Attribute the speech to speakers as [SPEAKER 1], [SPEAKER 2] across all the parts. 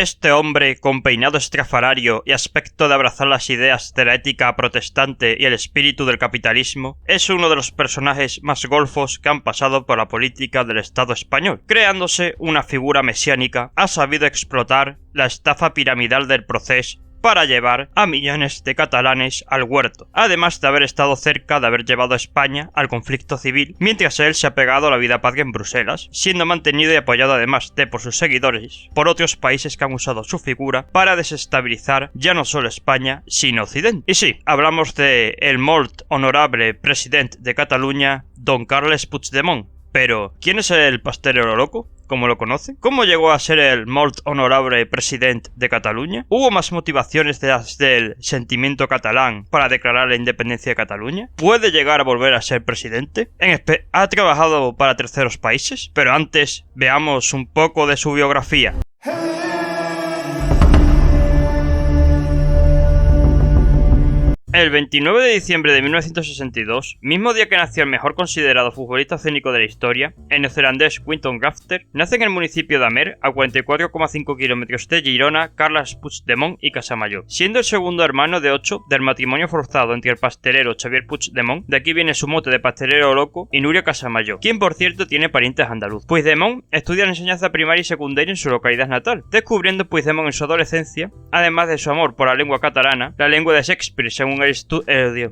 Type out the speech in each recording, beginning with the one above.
[SPEAKER 1] Este hombre, con peinado estrafalario y aspecto de abrazar las ideas de la ética protestante y el espíritu del capitalismo, es uno de los personajes más golfos que han pasado por la política del Estado español. Creándose una figura mesiánica, ha sabido explotar la estafa piramidal del Procés para llevar a millones de catalanes al huerto, además de haber estado cerca de haber llevado a España al conflicto civil, mientras él se ha pegado a la vida patria en Bruselas, siendo mantenido y apoyado además de por sus seguidores, por otros países que han usado su figura para desestabilizar ya no solo España, sino Occidente. Y sí, hablamos de el molt honorable presidente de Cataluña, don Carles Puigdemont. Pero, ¿quién es el pastelero loco? ¿Cómo lo conoce? ¿Cómo llegó a ser el molt honorable presidente de Cataluña? ¿Hubo más motivaciones del sentimiento catalán para declarar la independencia de Cataluña? ¿Puede llegar a volver a ser presidente? ¿Ha trabajado para terceros países? Pero antes, veamos un poco de su biografía. El 29 de diciembre de 1962, mismo día que nació el mejor considerado futbolista escénico de la historia, el neozelandés Quinton Rafter, nace en el municipio de Amer, a 44,5 kilómetros de Girona, Carles Puigdemont y Casamajó, siendo el segundo hermano de 8 del matrimonio forzado entre el pastelero Xavier Puigdemont, de aquí viene su mote de pastelero loco, y Núria Casamajó, quien por cierto tiene parientes andaluz. Puigdemont estudia la enseñanza primaria y secundaria en su localidad natal, descubriendo Puigdemont en su adolescencia, además de su amor por la lengua catalana, la lengua de Shakespeare según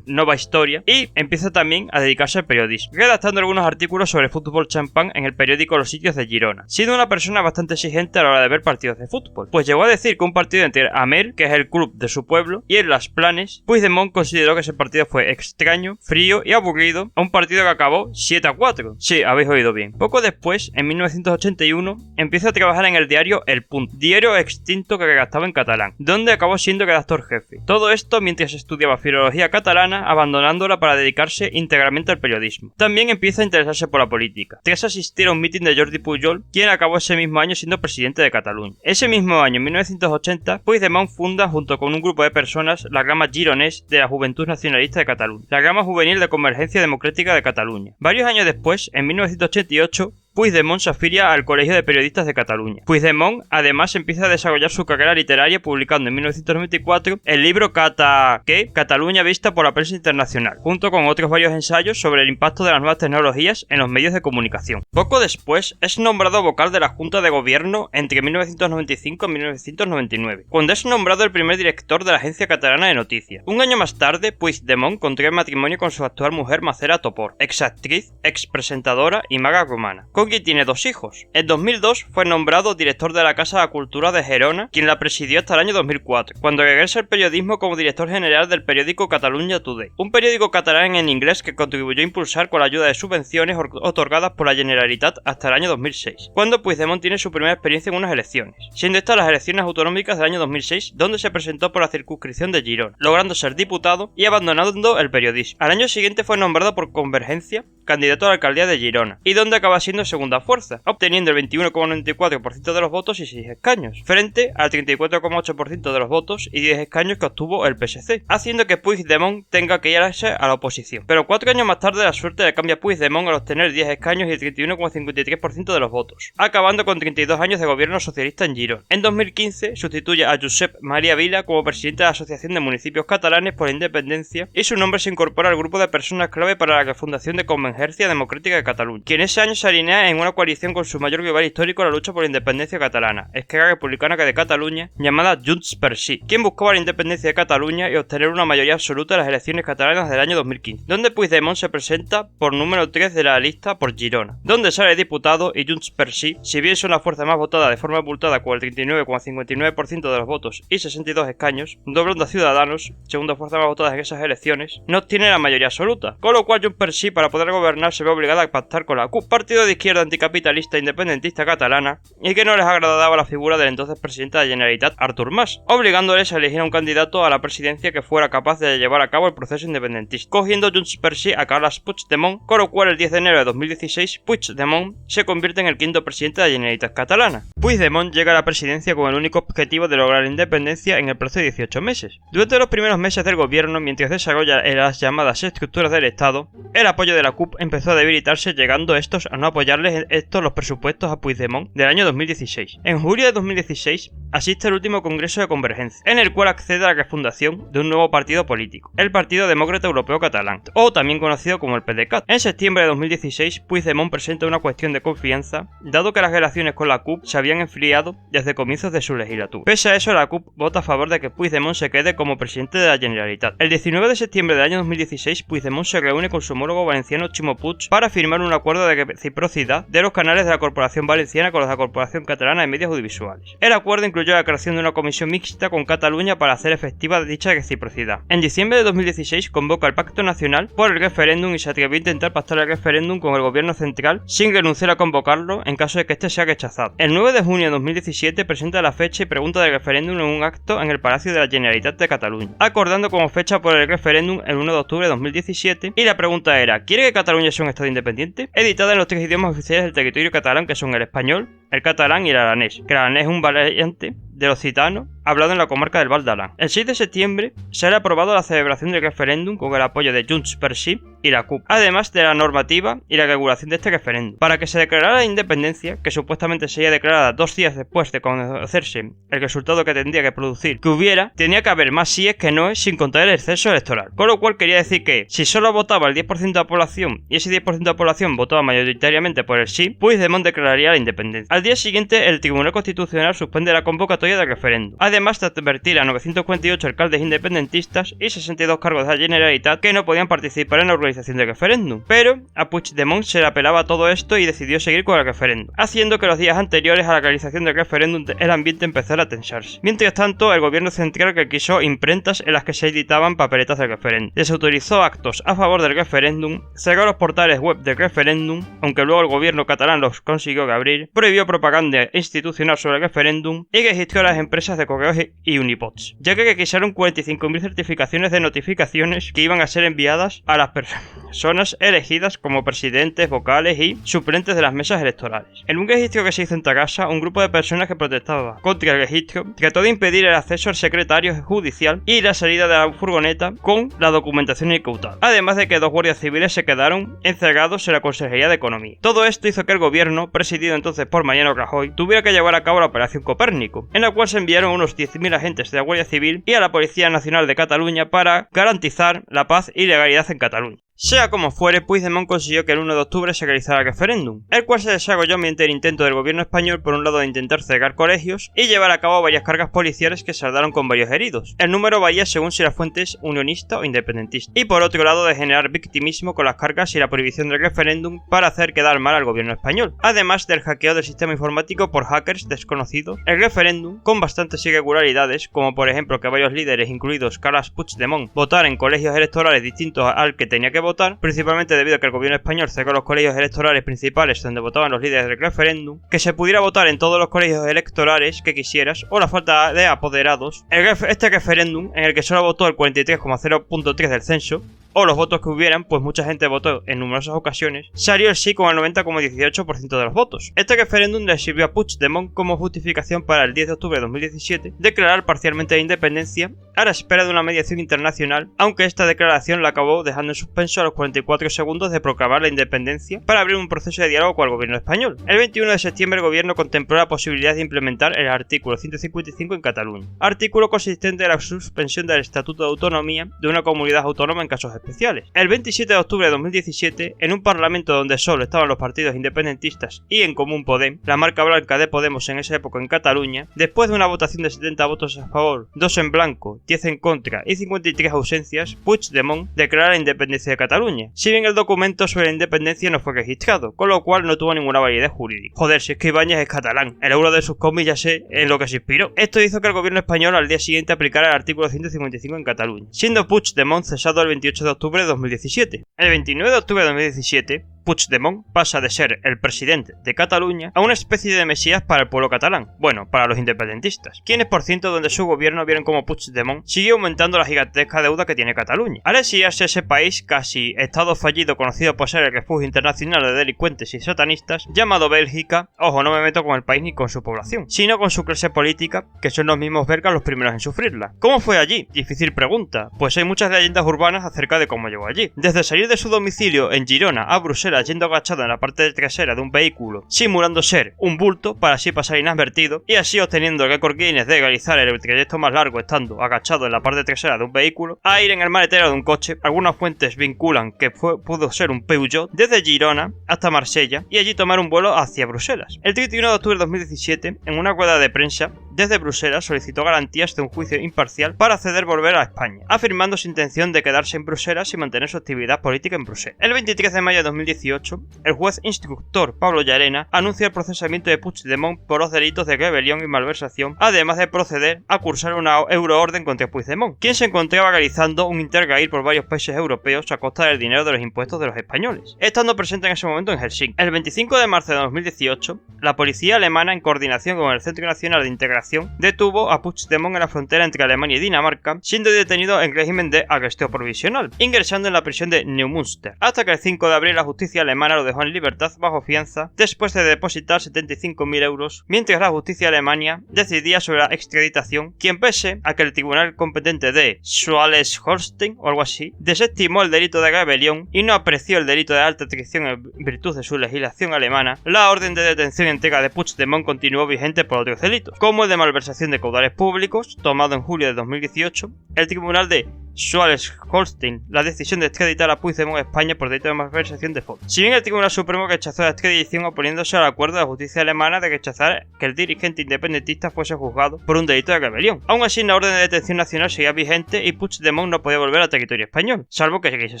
[SPEAKER 1] Nova Historia, y empieza también a dedicarse al periodismo, redactando algunos artículos sobre fútbol champán en el periódico Los Sitios de Girona, siendo una persona bastante exigente a la hora de ver partidos de fútbol, pues llegó a decir que un partido entre Amer, que es el club de su pueblo, y en Las Planes, Puigdemont consideró que ese partido fue extraño, frío y aburrido, a un partido que acabó 7-4. Sí, habéis oído bien. Poco después, en 1981, empieza a trabajar en el diario El Punt, diario extinto que redactaba en catalán, donde acabó siendo redactor jefe. Todo esto mientras estudiaba filología catalana, abandonándola para dedicarse íntegramente al periodismo. También empieza a interesarse por la política, tras asistir a un mitin de Jordi Pujol, quien acabó ese mismo año siendo presidente de Cataluña. Ese mismo año, en 1980, Puigdemont funda, junto con un grupo de personas, la Grama Gironès de la Juventud Nacionalista de Cataluña, la Grama Juvenil de Convergencia Democrática de Cataluña. Varios años después, en 1988, Puigdemont se afilia al Colegio de Periodistas de Cataluña. Puigdemont además empieza a desarrollar su carrera literaria publicando en 1994 el libro Cataluña vista por la prensa internacional, junto con otros varios ensayos sobre el impacto de las nuevas tecnologías en los medios de comunicación. Poco después es nombrado vocal de la Junta de Gobierno entre 1995 y 1999, cuando es nombrado el primer director de la Agencia Catalana de Noticias. Un año más tarde, Puigdemont contrae matrimonio con su actual mujer Macera Topor, exactriz, expresentadora y maga rumana, con quien tiene 2 hijos. En 2002 fue nombrado director de la Casa de la Cultura de Gerona, quien la presidió hasta el año 2004, cuando regresa al periodismo como director general del periódico Catalunya Today, un periódico catalán en inglés que contribuyó a impulsar con la ayuda de subvenciones otorgadas por la Generalitat hasta el año 2006, cuando Puigdemont tiene su primera experiencia en unas elecciones, siendo estas las elecciones autonómicas del año 2006, donde se presentó por la circunscripción de Girona, logrando ser diputado y abandonando el periodismo. Al año siguiente fue nombrado por Convergencia candidato a la alcaldía de Girona, y donde acaba siendo segunda fuerza, obteniendo el 21,94% de los votos y 6 escaños, frente al 34,8% de los votos y 10 escaños que obtuvo el PSC, haciendo que Puigdemont tenga que irse a la oposición. Pero 4 años más tarde la suerte le cambia a Puigdemont al obtener 10 escaños y el 31,53% de los votos, acabando con 32 años de gobierno socialista en Girona. En 2015 sustituye a Josep Maria Vila como presidente de la Asociación de Municipios Catalanes por la Independencia, y su nombre se incorpora al grupo de personas clave para la refundación de Convergencia Democrática de Cataluña, quien ese año se alinea en una coalición con su mayor rival histórico en la lucha por la independencia catalana, Esquerra Republicana de Cataluña, llamada Junts per Sí, quien buscaba la independencia de Cataluña y obtener una mayoría absoluta en las elecciones catalanas del año 2015, donde Puigdemont se presenta por número 3 de la lista por Girona, donde sale diputado, y Junts per Sí, si bien son la fuerza más votada de forma abultada con el 39,59% de los votos y 62 escaños, doblando a Ciudadanos, segunda fuerza más votada en esas elecciones, no obtiene la mayoría absoluta, con lo cual Junts per Sí, para poder gobernar, se ve obligada a pactar con la CUP, partido de izquierda anticapitalista independentista catalana, y que no les agradaba la figura del entonces presidente de la Generalitat, Artur Mas, obligándoles a elegir a un candidato a la presidencia que fuera capaz de llevar a cabo el proceso independentista, cogiendo Junts per Sí a Carles Puigdemont, con lo cual el 10 de enero de 2016 Puigdemont se convierte en el quinto presidente de la Generalitat catalana. Puigdemont llega a la presidencia con el único objetivo de lograr la independencia en el plazo de 18 meses. Durante los primeros meses del gobierno, mientras desarrolla las llamadas estructuras del Estado, el apoyo de la CUP empezó a debilitarse, llegando estos a no apoyar presentarles estos los presupuestos a Puigdemont del año 2016. En julio de 2016 asiste al último Congreso de Convergencia, en el cual accede a la refundación de un nuevo partido político, el Partido Demócrata Europeo Catalán, o también conocido como el PDeCAT. En septiembre de 2016, Puigdemont presenta una cuestión de confianza, dado que las relaciones con la CUP se habían enfriado desde comienzos de su legislatura. Pese a eso, la CUP vota a favor de que Puigdemont se quede como presidente de la Generalitat. El 19 de septiembre del año 2016, Puigdemont se reúne con su homólogo valenciano Ximo Puig para firmar un acuerdo de reciprocidad de los canales de la Corporación Valenciana con los de la Corporación Catalana de Medios Audiovisuales. El acuerdo incluyó la creación de una comisión mixta con Cataluña para hacer efectiva dicha reciprocidad. En diciembre de 2016 convoca el Pacto Nacional por el referéndum y se atrevió a intentar pactar el referéndum con el gobierno central sin renunciar a convocarlo en caso de que este sea rechazado. El 9 de junio de 2017 presenta la fecha y pregunta del referéndum en un acto en el Palacio de la Generalitat de Cataluña, acordando como fecha por el referéndum el 1 de octubre de 2017, y la pregunta era: ¿quiere que Cataluña sea un estado independiente? Editada en los 3 idiomas oficiales del territorio catalán, que son el español, el catalán y el aranés, que el aranés es un variante del occitano hablado en la comarca del Val d'Aran. El 6 de septiembre será aprobado la celebración del referéndum con el apoyo de Junts per Sí y la CUP, además de la normativa y la regulación de este referéndum. Para que se declarara la independencia, que supuestamente sería declarada 2 días después de conocerse el resultado que tendría que producir que hubiera, tenía que haber más síes que noes sin contar el censo electoral. Con lo cual quería decir que si solo votaba el 10% de la población y ese 10% de la población votaba mayoritariamente por el sí, Puigdemont declararía la independencia. Al día siguiente, el Tribunal Constitucional suspende la convocatoria del referéndum, además de advertir a 948 alcaldes independentistas y 62 cargos de la Generalitat que no podían participar en la organización del referéndum. Pero a Puigdemont se le apelaba todo esto y decidió seguir con el referéndum, haciendo que los días anteriores a la realización del referéndum el ambiente empezara a tensarse. Mientras tanto, el gobierno central requisó imprentas en las que se editaban papeletas del referéndum, desautorizó actos a favor del referéndum, cerró los portales web del referéndum, aunque luego el gobierno catalán los consiguió abrir, prohibió propaganda institucional sobre el referéndum y registró a las empresas de correos y Unipods, ya que requisaron 45.000 certificaciones de notificaciones que iban a ser enviadas a las personas elegidas como presidentes, vocales y suplentes de las mesas electorales. En un registro que se hizo en Tarrasa, un grupo de personas que protestaba contra el registro trató de impedir el acceso al secretario judicial y la salida de la furgoneta con la documentación incautada, además de que 2 guardias civiles se quedaron encerrados en la Consejería de Economía. Todo esto hizo que el gobierno, presidido entonces por Mariano Rajoy, tuviera que llevar a cabo la Operación Copérnico, en la cual se enviaron unos 10.000 agentes de la Guardia Civil y a la Policía Nacional de Cataluña para garantizar la paz y legalidad en Cataluña. Sea como fuere, Puigdemont consiguió que el 1 de octubre se realizara el referéndum, el cual se desarrolló mediante el intento del gobierno español por un lado de intentar cerrar colegios y llevar a cabo varias cargas policiales que saldaron con varios heridos. El número varía según si la fuente es unionista o independentista, y por otro lado de generar victimismo con las cargas y la prohibición del referéndum para hacer quedar mal al gobierno español, además del hackeo del sistema informático por hackers desconocidos. El referéndum, con bastantes irregularidades, como por ejemplo que varios líderes, incluidos Carles Puigdemont, votaran en colegios electorales distintos al que tenía que votar, principalmente debido a que el gobierno español cerró los colegios electorales principales donde votaban los líderes del referéndum, que se pudiera votar en todos los colegios electorales que quisieras, o la falta de apoderados. Este referéndum, en el que solo votó el 43,0.3% del censo, o los votos que hubieran, pues mucha gente votó en numerosas ocasiones, salió el sí con el 90,18% de los votos. Este referéndum le sirvió a Puigdemont como justificación para el 10 de octubre de 2017 declarar parcialmente la independencia a la espera de una mediación internacional, aunque esta declaración la acabó dejando en suspenso a los 44 segundos de proclamar la independencia para abrir un proceso de diálogo con el gobierno español. El 21 de septiembre el gobierno contempló la posibilidad de implementar el artículo 155 en Cataluña, artículo consistente en la suspensión del Estatuto de Autonomía de una comunidad autónoma en casos especiales. El 27 de octubre de 2017, en un parlamento donde solo estaban los partidos independentistas y en común Podem, la marca blanca de Podemos en esa época en Cataluña, después de una votación de 70 votos a favor, 2 en blanco, 10 en contra y 53 ausencias, Puigdemont declara la independencia de Cataluña, si bien el documento sobre la independencia no fue registrado, con lo cual no tuvo ninguna validez jurídica. Joder, si es que Ibáñez es catalán, el euro de sus cómics ya sé en lo que se inspiró. Esto hizo que el gobierno español al día siguiente aplicara el artículo 155 en Cataluña, siendo Puigdemont cesado el 28 de octubre de 2017. El 29 de octubre de 2017, Puigdemont pasa de ser el presidente de Cataluña a una especie de mesías para el pueblo catalán, bueno, para los independentistas, quienes por ciento donde su gobierno vieron como Puigdemont sigue aumentando la gigantesca deuda que tiene Cataluña. Alesias, ese país casi estado fallido conocido por ser el refugio internacional de delincuentes y satanistas, llamado Bélgica, ojo, no me meto con el país ni con su población, sino con su clase política, que son los mismos belgas los primeros en sufrirla. ¿Cómo fue allí? Difícil pregunta, pues hay muchas leyendas urbanas acerca de cómo llegó allí. Desde salir de su domicilio en Girona a Bruselas Bruselas yendo agachado en la parte trasera de un vehículo, simulando ser un bulto para así pasar inadvertido y así obteniendo el récord Guinness de realizar el trayecto más largo estando agachado en la parte trasera de un vehículo, a ir en el maletero de un coche. Algunas fuentes vinculan que pudo ser un Peugeot desde Girona hasta Marsella y allí tomar un vuelo hacia Bruselas. El 31 de octubre de 2017, en una rueda de prensa desde Bruselas, solicitó garantías de un juicio imparcial para acceder a volver a España, afirmando su intención de quedarse en Bruselas y mantener su actividad política en Bruselas. El 23 de mayo de 2018, el juez instructor Pablo Llarena anunció el procesamiento de Puigdemont por los delitos de rebelión y malversación, además de proceder a cursar una euroorden contra Puigdemont, quien se encontraba realizando un interrail por varios países europeos a costa del dinero de los impuestos de los españoles, estando presente en ese momento en Helsinki. El 25 de marzo de 2018, la policía alemana, en coordinación con el Centro Nacional de Integración, detuvo a Puigdemont en la frontera entre Alemania y Dinamarca, siendo detenido en régimen de arresto provisional, ingresando en la prisión de Neumünster, hasta que el 5 de abril la justicia alemana lo dejó en libertad bajo fianza después de depositar 75.000 euros, mientras la justicia alemana decidía sobre la extraditación, quien, pese a que el tribunal competente de Schleswig-Holstein o algo así desestimó el delito de rebelión y no apreció el delito de alta traición en virtud de su legislación alemana, la orden de detención y entrega de Puigdemont continuó vigente por otros delitos, como el de malversación de caudales públicos, tomado en julio de 2018. El tribunal de Schleswig-Holstein la decisión de extraditar a Puigdemont a España por delito de malversación de fondos. Si bien el Tribunal Supremo rechazó la extradición oponiéndose al acuerdo de la justicia alemana de rechazar que el dirigente independentista fuese juzgado por un delito de rebelión. Aún así, la orden de detención nacional seguía vigente y Puigdemont no podía volver a territorio español, salvo que quisiese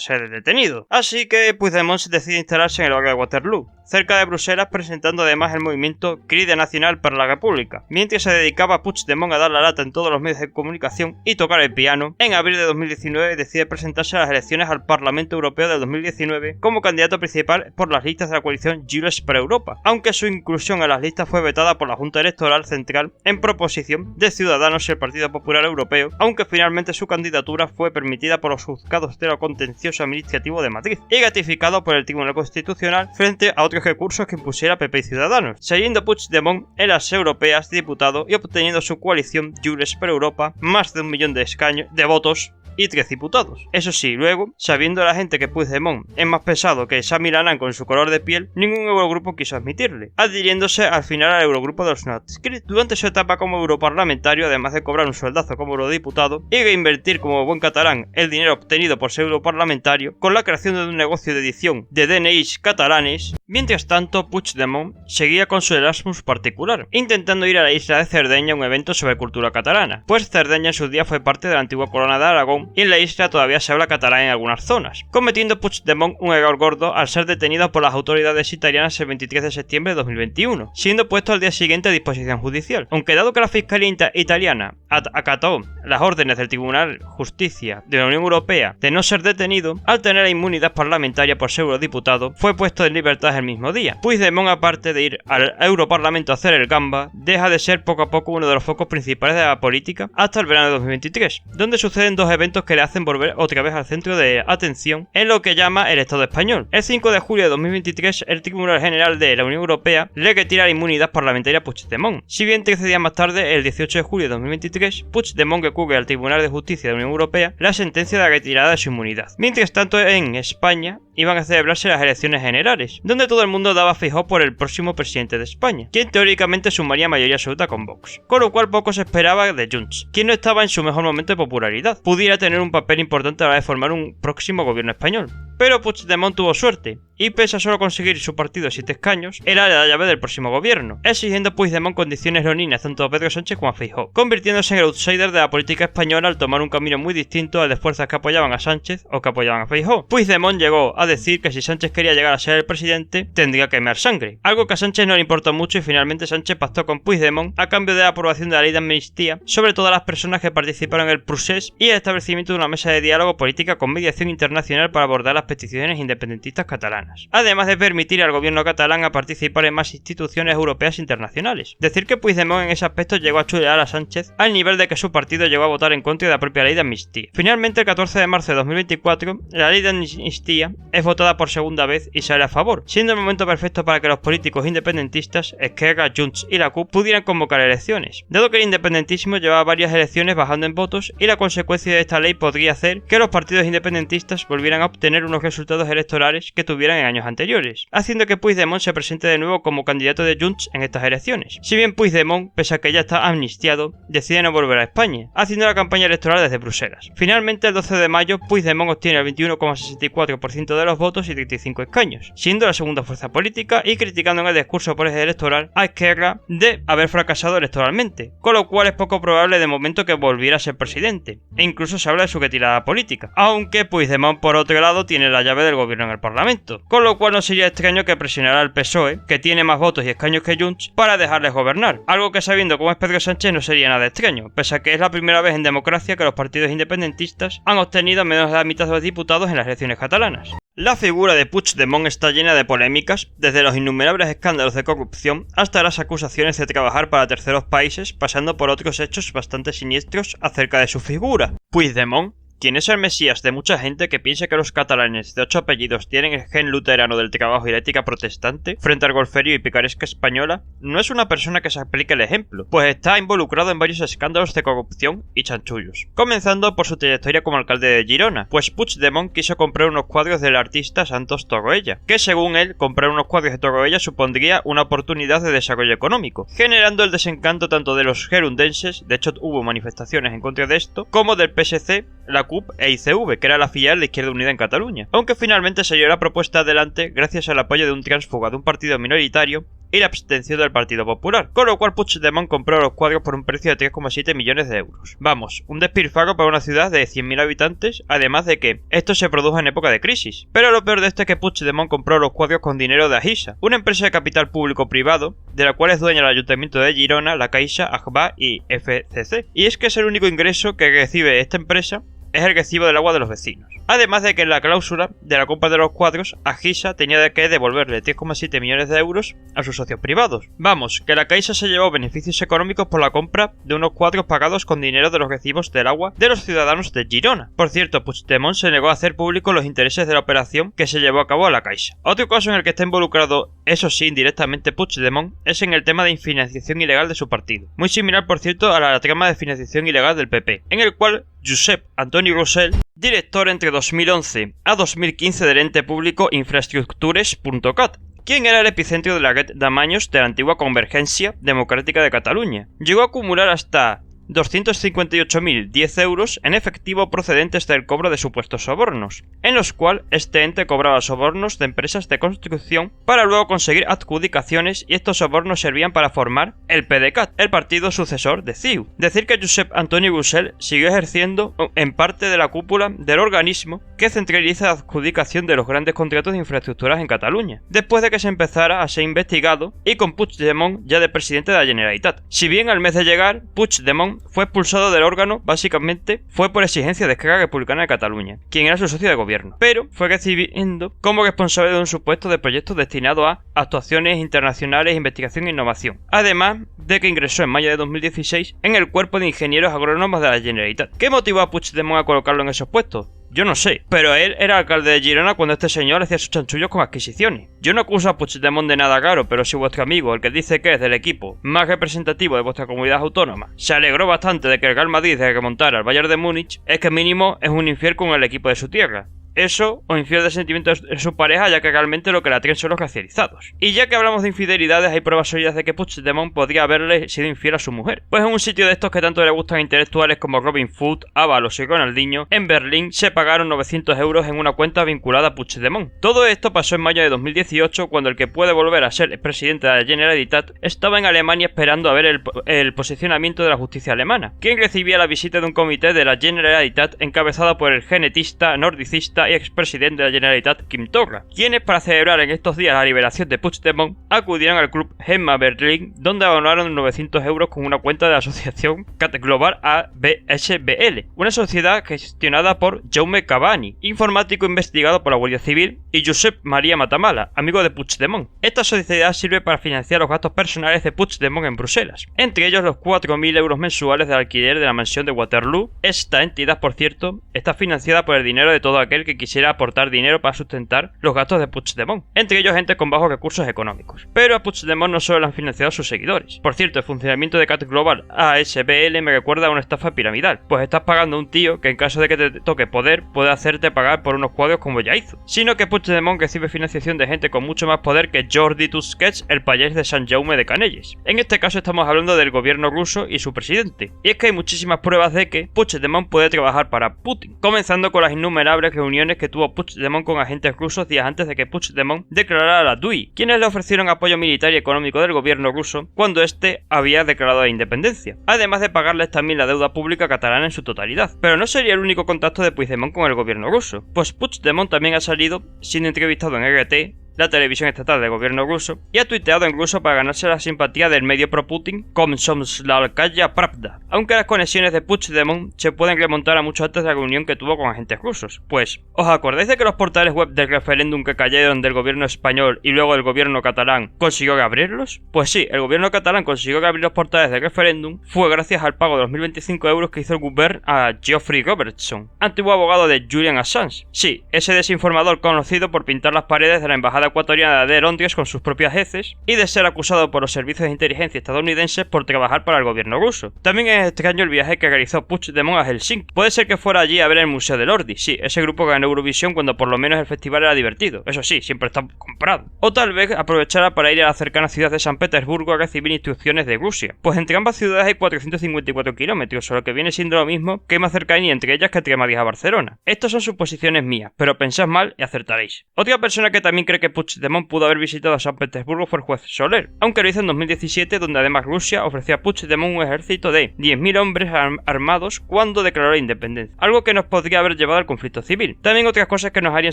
[SPEAKER 1] ser detenido. Así que Puigdemont decide instalarse en el barrio de Waterloo, cerca de Bruselas, presentando además el movimiento Crida Nacional para la República, mientras se dedicaba Puigdemont a dar la lata en todos los medios de comunicación y tocar el piano. En abril de 2019 decide presentarse a las elecciones al Parlamento Europeo de 2019 como candidato principal por las listas de la coalición Junts per Europa, aunque su inclusión en las listas fue vetada por la Junta Electoral Central en proposición de Ciudadanos y el Partido Popular Europeo, aunque finalmente su candidatura fue permitida por los juzgados de lo contencioso administrativo de Madrid y ratificado por el Tribunal Constitucional frente a otros recursos que impusiera PP y Ciudadanos, siguiendo Puigdemont en las europeas diputado y obteniendo su coalición Junts per Europa más de 1 millón de escaños de votos y 3 diputados. Eso sí, luego, sabiendo la gente que Puigdemont es más pesado que Sami Lanan con su color de piel, ningún eurogrupo quiso admitirle, adhiriéndose al final al eurogrupo de los no adscritos. Durante su etapa como europarlamentario, además de cobrar un sueldazo como eurodiputado y reinvertir como buen catalán el dinero obtenido por ser europarlamentario, con la creación de un negocio de edición de DNIs catalanes, mientras tanto Puigdemont seguía con su Erasmus particular, intentando ir a la isla de Cerdeña a un evento sobre cultura catalana, pues Cerdeña en su día fue parte de la antigua corona de Aragón y en la isla todavía se habla catalán en algunas zonas, cometiendo Puigdemont un error gordo al ser detenido por las autoridades italianas el 23 de septiembre de 2021, siendo puesto al día siguiente a disposición judicial. Aunque dado que la Fiscalía italiana acató las órdenes del Tribunal de Justicia de la Unión Europea de no ser detenido, al tener la inmunidad parlamentaria por ser eurodiputado, fue puesto en libertad el mismo día. Puigdemont, aparte de ir al Europarlamento a hacer el gamba, deja de ser poco a poco uno de los focos principales de la política hasta el verano de 2023, donde suceden dos eventos que le hacen volver otra vez al centro de atención en lo que llama el Estado español. El 5 de julio de 2023, el Tribunal General de la Unión Europea le retira la inmunidad parlamentaria a Puigdemont. Si bien 13 días más tarde, el 18 de julio de 2023, Puigdemont recurre al Tribunal de Justicia de la Unión Europea la sentencia de la retirada de su inmunidad. Mientras tanto, en España iban a celebrarse las elecciones generales, donde todo el mundo daba fijo por el próximo presidente de España, quien teóricamente sumaría mayoría absoluta con Vox, con lo cual poco se esperaba de Junts, quien no estaba en su mejor momento de popularidad. Pudiera tener un papel importante a la hora de formar un próximo gobierno español. Pero Puigdemont tuvo suerte, y pese a solo conseguir su partido 7 escaños, era la llave del próximo gobierno, exigiendo Puigdemont condiciones leoninas tanto a Pedro Sánchez como a Feijóo, convirtiéndose en el outsider de la política española al tomar un camino muy distinto al de fuerzas que apoyaban a Sánchez o que apoyaban a Feijóo. Puigdemont llegó a decir que si Sánchez quería llegar a ser el presidente, tendría que mear sangre, algo que a Sánchez no le importó mucho y finalmente Sánchez pactó con Puigdemont a cambio de la aprobación de la ley de amnistía sobre todas las personas que participaron en el procés y el establecimiento de una mesa de diálogo política con mediación internacional para abordar las peticiones independentistas catalanas, además de permitir al gobierno catalán a participar en más instituciones europeas internacionales. Decir que Puigdemont en ese aspecto llegó a chulear a Sánchez al nivel de que su partido llegó a votar en contra de la propia ley de amnistía. Finalmente, el 14 de marzo de 2024, la ley de amnistía es votada por segunda vez y sale a favor, siendo el momento perfecto para que los políticos independentistas, Esquerra, Junts y la CUP pudieran convocar elecciones, dado que el independentismo llevaba varias elecciones bajando en votos y la consecuencia de esta ley podría hacer que los partidos independentistas volvieran a obtener unos resultados electorales que tuvieran en años anteriores, haciendo que Puigdemont se presente de nuevo como candidato de Junts en estas elecciones. Si bien Puigdemont, pese a que ya está amnistiado, decide no volver a España, haciendo la campaña electoral desde Bruselas. Finalmente, el 12 de mayo, Puigdemont obtiene el 21,64% de los votos y 35 escaños, siendo la segunda fuerza política y criticando en el discurso electoral a Esquerra de haber fracasado electoralmente, con lo cual es poco probable de momento que volviera a ser presidente, e incluso se habla de su retirada política, aunque Puigdemont por otro lado tiene la llave del gobierno en el Parlamento, con lo cual no sería extraño que presionara al PSOE, que tiene más votos y escaños que Junts, para dejarles gobernar, algo que sabiendo cómo es Pedro Sánchez no sería nada extraño, pese a que es la primera vez en democracia que los partidos independentistas han obtenido menos de la mitad de los diputados en las elecciones catalanas. La figura de Puigdemont está llena de polémicas, desde los innumerables escándalos de corrupción hasta las acusaciones de trabajar para terceros países, pasando por otros hechos bastante siniestros acerca de su figura. Puigdemont, quien es el mesías de mucha gente que piensa que los catalanes de 8 apellidos tienen el gen luterano del trabajo y la ética protestante frente al golferio y picaresca española, no es una persona que se aplique el ejemplo, pues está involucrado en varios escándalos de corrupción y chanchullos. Comenzando por su trayectoria como alcalde de Girona, pues Puigdemont quiso comprar unos cuadros del artista Santos Torroella, que según él, comprar unos cuadros de Torroella supondría una oportunidad de desarrollo económico, generando el desencanto tanto de los gerundenses, de hecho hubo manifestaciones en contra de esto, como del PSC, la CUP e ICV, que era la filial de Izquierda Unida en Cataluña, aunque finalmente se llevó la propuesta adelante gracias al apoyo de un tránsfuga de un partido minoritario y la abstención del Partido Popular, con lo cual Puigdemont compró los cuadros por un precio de 3,7 millones de euros. Vamos, un despilfarro para una ciudad de 100.000 habitantes, además de que esto se produjo en época de crisis. Pero lo peor de esto es que Puigdemont compró los cuadros con dinero de Agisa, una empresa de capital público-privado, de la cual es dueña el Ayuntamiento de Girona, la Caixa, AGBA y FCC. Y es que es el único ingreso que recibe esta empresa es el recibo del agua de los vecinos. Además de que en la cláusula de la compra de los cuadros, Agisa tenía que devolverle 3,7 millones de euros a sus socios privados. Vamos, que la Caixa se llevó beneficios económicos por la compra de unos cuadros pagados con dinero de los recibos del agua de los ciudadanos de Girona. Por cierto, Puigdemont se negó a hacer públicos los intereses de la operación que se llevó a cabo a la Caixa. Otro caso en el que está involucrado, eso sí, indirectamente Puigdemont, es en el tema de financiación ilegal de su partido. Muy similar, por cierto, a la trama de financiación ilegal del PP, en el cual Josep Antoni Roussel, director entre 2011 a 2015 del ente público Infraestructures.cat, quien era el epicentro de la red de amaños de la antigua Convergencia Democrática de Cataluña. Llegó a acumular hasta 258.010 euros en efectivo procedentes del cobro de supuestos sobornos, en los cuales este ente cobraba sobornos de empresas de construcción para luego conseguir adjudicaciones, y estos sobornos servían para formar el PDeCAT, el partido sucesor de CiU. Decir que Josep Antoni Roussel siguió ejerciendo en parte de la cúpula del organismo que centraliza la adjudicación de los grandes contratos de infraestructuras en Cataluña, después de que se empezara a ser investigado y con Puigdemont ya de presidente de la Generalitat. Si bien al mes de llegar, Puigdemont fue expulsado del órgano, básicamente fue por exigencia de Esquerra Republicana de Cataluña, quien era su socio de gobierno, pero fue recibiendo como responsable de un supuesto de proyectos destinados a actuaciones internacionales, investigación e innovación, además de que ingresó en mayo de 2016 en el cuerpo de ingenieros agrónomos de la Generalitat. ¿Qué motivó a Puigdemont a colocarlo en esos puestos? Yo no sé, pero él era alcalde de Girona cuando este señor hacía sus chanchullos con adquisiciones. Yo no acuso a Puigdemont de nada raro, pero si vuestro amigo, el que dice que es del equipo más representativo de vuestra comunidad autónoma, se alegró bastante de que el Real Madrid se remontara al Bayern de Múnich, es que mínimo es un infiel con el equipo de su tierra. Eso, o infiel de sentimientos de su pareja, ya que realmente lo que la traen son los racializados. Y ya que hablamos de infidelidades, hay pruebas sólidas de que Puigdemont podría haberle sido infiel a su mujer. Pues en un sitio de estos que tanto le gustan a intelectuales como Robin Hood, Ábalos y Ronaldinho, en Berlín se pagaron 900 euros en una cuenta vinculada a Puigdemont. Todo esto pasó en mayo de 2018, cuando el que puede volver a ser el presidente de la Generalitat estaba en Alemania esperando a ver el posicionamiento de la justicia alemana, quien recibía la visita de un comité de la Generalitat encabezado por el genetista, nordicista y expresidente de la Generalitat Quim Torra, quienes para celebrar en estos días la liberación de Puigdemont acudieron al club Gemma Berlín, donde abonaron 900 euros con una cuenta de la asociación Cat Global ABSBL, una sociedad gestionada por Jaume Cavani, informático investigado por la Guardia Civil, y Josep María Matamala, amigo de Puigdemont. Esta sociedad sirve para financiar los gastos personales de Puigdemont en Bruselas, entre ellos los 4.000 euros mensuales de alquiler de la mansión de Waterloo. Esta entidad, por cierto, está financiada por el dinero de todo aquel que quisiera aportar dinero para sustentar los gastos de Puigdemont, entre ellos gente con bajos recursos económicos. Pero a Puigdemont no solo le han financiado sus seguidores. Por cierto, el funcionamiento de Cat Global ASBL me recuerda a una estafa piramidal, pues estás pagando a un tío que en caso de que te toque poder puede hacerte pagar por unos cuadros como ya hizo. Sino que Puigdemont recibe financiación de gente con mucho más poder que Jordi Tusquets, el payés de Sant Jaume de Canelles. En este caso estamos hablando del gobierno ruso y su presidente. Y es que hay muchísimas pruebas de que Puigdemont puede trabajar para Putin, comenzando con las innumerables reuniones que tuvo Puigdemont con agentes rusos días antes de que Puigdemont declarara la DUI, quienes le ofrecieron apoyo militar y económico del gobierno ruso cuando este había declarado la independencia, además de pagarles también la deuda pública catalana en su totalidad. Pero no sería el único contacto de Puigdemont con el gobierno ruso, pues Puigdemont también ha salido siendo entrevistado en RT, la televisión estatal del gobierno ruso, y ha tuiteado en ruso para ganarse la simpatía del medio pro-Putin Komsomolskaya Pravda, aunque las conexiones de Puigdemont se pueden remontar a mucho antes de la reunión que tuvo con agentes rusos. Pues, ¿os acordáis de que los portales web del referéndum que cayeron del gobierno español y luego el gobierno catalán consiguió reabrirlos? Pues sí, el gobierno catalán consiguió reabrir los portales del referéndum fue gracias al pago de los 1.025 euros que hizo el gobierno a Geoffrey Robertson, antiguo abogado de Julian Assange. Sí, ese desinformador conocido por pintar las paredes de la embajada ecuatoriana de Londres con sus propias heces y de ser acusado por los servicios de inteligencia estadounidenses por trabajar para el gobierno ruso. También es extraño el viaje que realizó Puigdemont a Helsinki. Puede ser que fuera allí a ver el Museo de Lordi, sí, ese grupo ganó Eurovisión cuando por lo menos el festival era divertido, eso sí, siempre está comprado. O tal vez aprovechara para ir a la cercana ciudad de San Petersburgo a recibir instrucciones de Rusia, pues entre ambas ciudades hay 454 kilómetros, solo que viene siendo lo mismo que hay más cercanía entre ellas que entre Madrid a Barcelona. Estas son suposiciones mías, pero pensad mal y acertaréis. Otra persona que también cree que Puigdemont pudo haber visitado a San Petersburgo fue el juez Soler, aunque lo hizo en 2017, donde además Rusia ofreció a Puigdemont un ejército de 10.000 hombres armados cuando declaró la independencia, algo que nos podría haber llevado al conflicto civil. También otras cosas que nos harían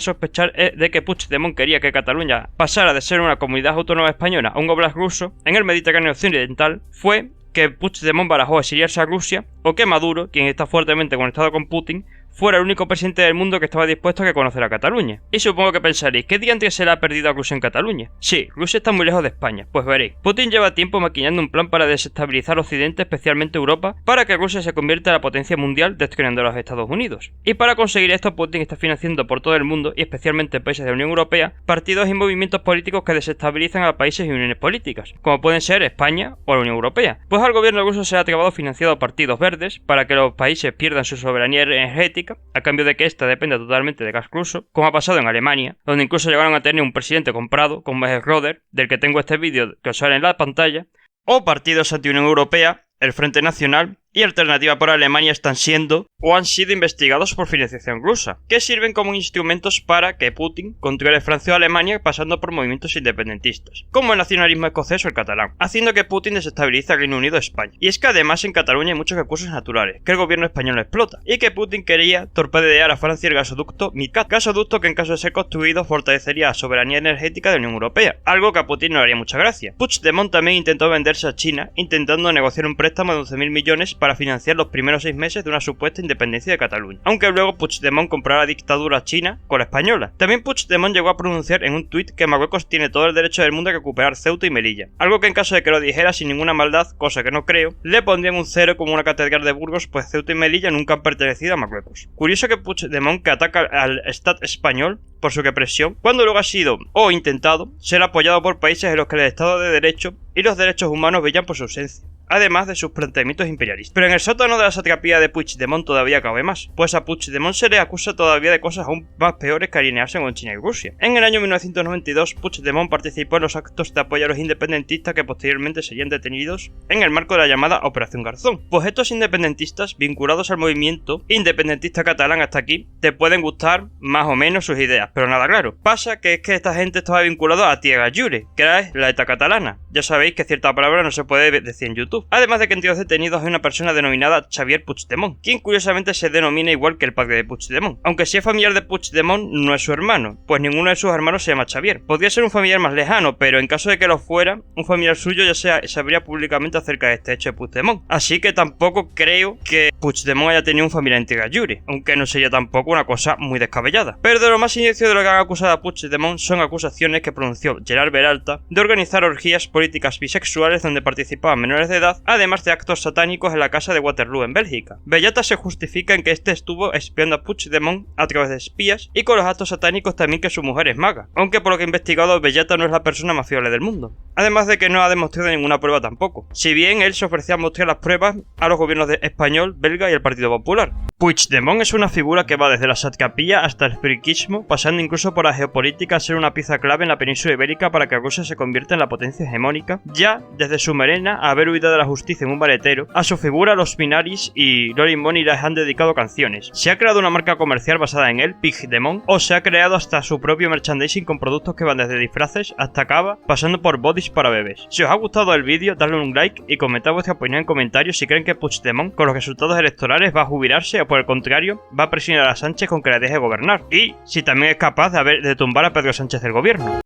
[SPEAKER 1] sospechar es de que Puigdemont quería que Cataluña pasara de ser una comunidad autónoma española a un oblast ruso en el Mediterráneo occidental fue que Puigdemont barajó exiliarse a Rusia o que Maduro, quien está fuertemente conectado con Putin, fuera el único presidente del mundo que estaba dispuesto a reconocer a Cataluña. Y supongo que pensaréis, ¿qué diantre se le ha perdido a Rusia en Cataluña? Sí, Rusia está muy lejos de España, pues veréis. Putin lleva tiempo maquinando un plan para desestabilizar Occidente, especialmente Europa, para que Rusia se convierta en la potencia mundial destruyendo a los Estados Unidos. Y para conseguir esto, Putin está financiando por todo el mundo, y especialmente en países de la Unión Europea, partidos y movimientos políticos que desestabilizan a países y uniones políticas, como pueden ser España o la Unión Europea. Pues al gobierno ruso se le ha acabado financiando partidos verdes para que los países pierdan su soberanía energética, a cambio de que ésta dependa totalmente de gas ruso, como ha pasado en Alemania, donde incluso llegaron a tener un presidente comprado, como es Röder, del que tengo este vídeo que os sale en la pantalla, o partidos anti-Unión Europea, el Frente Nacional y Alternativa por Alemania están siendo o han sido investigados por financiación rusa, que sirven como instrumentos para que Putin controle Francia o Alemania pasando por movimientos independentistas, como el nacionalismo escocés o el catalán, haciendo que Putin desestabilice al Reino Unido o España. Y es que además en Cataluña hay muchos recursos naturales, que el gobierno español no explota, y que Putin quería torpedear a Francia el gasoducto MidCat, gasoducto que en caso de ser construido fortalecería la soberanía energética de la Unión Europea, algo que a Putin no le haría mucha gracia. Puigdemont también intentó venderse a China, intentando negociar un préstamo de 11.000 millones para financiar los primeros 6 meses de una supuesta independencia de Cataluña, aunque luego Puigdemont compró la dictadura china con la española. También Puigdemont llegó a pronunciar en un tuit que Marruecos tiene todo el derecho del mundo a recuperar Ceuta y Melilla, algo que en caso de que lo dijera sin ninguna maldad, cosa que no creo, le pondrían un cero como una catedral de Burgos, pues Ceuta y Melilla nunca han pertenecido a Marruecos. Curioso que Puigdemont, que ataca al Estado español por su represión, cuando luego ha sido o intentado ser apoyado por países en los que el Estado de Derecho y los derechos humanos brillan por su ausencia, además de sus planteamientos imperialistas. Pero en el sótano de la satrapía de Puigdemont todavía cabe más, pues a Puigdemont se le acusa todavía de cosas aún más peores que alinearse con China y Rusia. En el año 1992, Puigdemont participó en los actos de apoyo a los independentistas que posteriormente serían detenidos en el marco de la llamada Operación Garzón. Pues estos independentistas, vinculados al movimiento independentista catalán hasta aquí, te pueden gustar más o menos sus ideas, pero nada claro. Pasa que es que esta gente estaba vinculada a Tierra Lliure, que era la ETA catalana. Ya sabéis que cierta palabra no se puede decir en YouTube. Además de que entre los detenidos hay una persona denominada Xavier Puigdemont, quien curiosamente se denomina igual que el padre de Puigdemont. Aunque si es familiar de Puigdemont, no es su hermano, pues ninguno de sus hermanos se llama Xavier. Podría ser un familiar más lejano, pero en caso de que lo fuera, un familiar suyo ya sabría públicamente acerca de este hecho de Puigdemont. Así que tampoco creo que Puigdemont haya tenido un familiar en Tierra Lliure, aunque no sería tampoco una cosa muy descabellada. Pero de lo más inicio de lo que han acusado a Puigdemont son acusaciones que pronunció Gerard Beralta de organizar orgías políticas bisexuales donde participaban menores de edad antigüedad, además de actos satánicos en la casa de Waterloo en Bélgica. Bellata se justifica en que este estuvo espiando a Puigdemont a través de espías y con los actos satánicos también que su mujer es maga, aunque por lo que he investigado Bellata no es la persona más fiable del mundo. Además de que no ha demostrado ninguna prueba tampoco, si bien él se ofrecía a mostrar las pruebas a los gobiernos español, belga y el Partido Popular. Puigdemont es una figura que va desde la satrapía hasta el friquismo, pasando incluso por la geopolítica a ser una pieza clave en la península ibérica para que Rusia se convierta en la potencia hegemónica, ya desde su merena a haber huido de la justicia en un baretero, a su figura los Minaris y Lori Money les han dedicado canciones. Se ha creado una marca comercial basada en él, Puigdemont, o se ha creado hasta su propio merchandising con productos que van desde disfraces hasta cava, pasando por bodies para bebés. Si os ha gustado el vídeo, dadle un like y comentad vuestra opinión en comentarios si creen que Puigdemont con los resultados electorales va a jubilarse o por el contrario va a presionar a Sánchez con que le deje gobernar, y si también es capaz de tumbar a Pedro Sánchez del gobierno.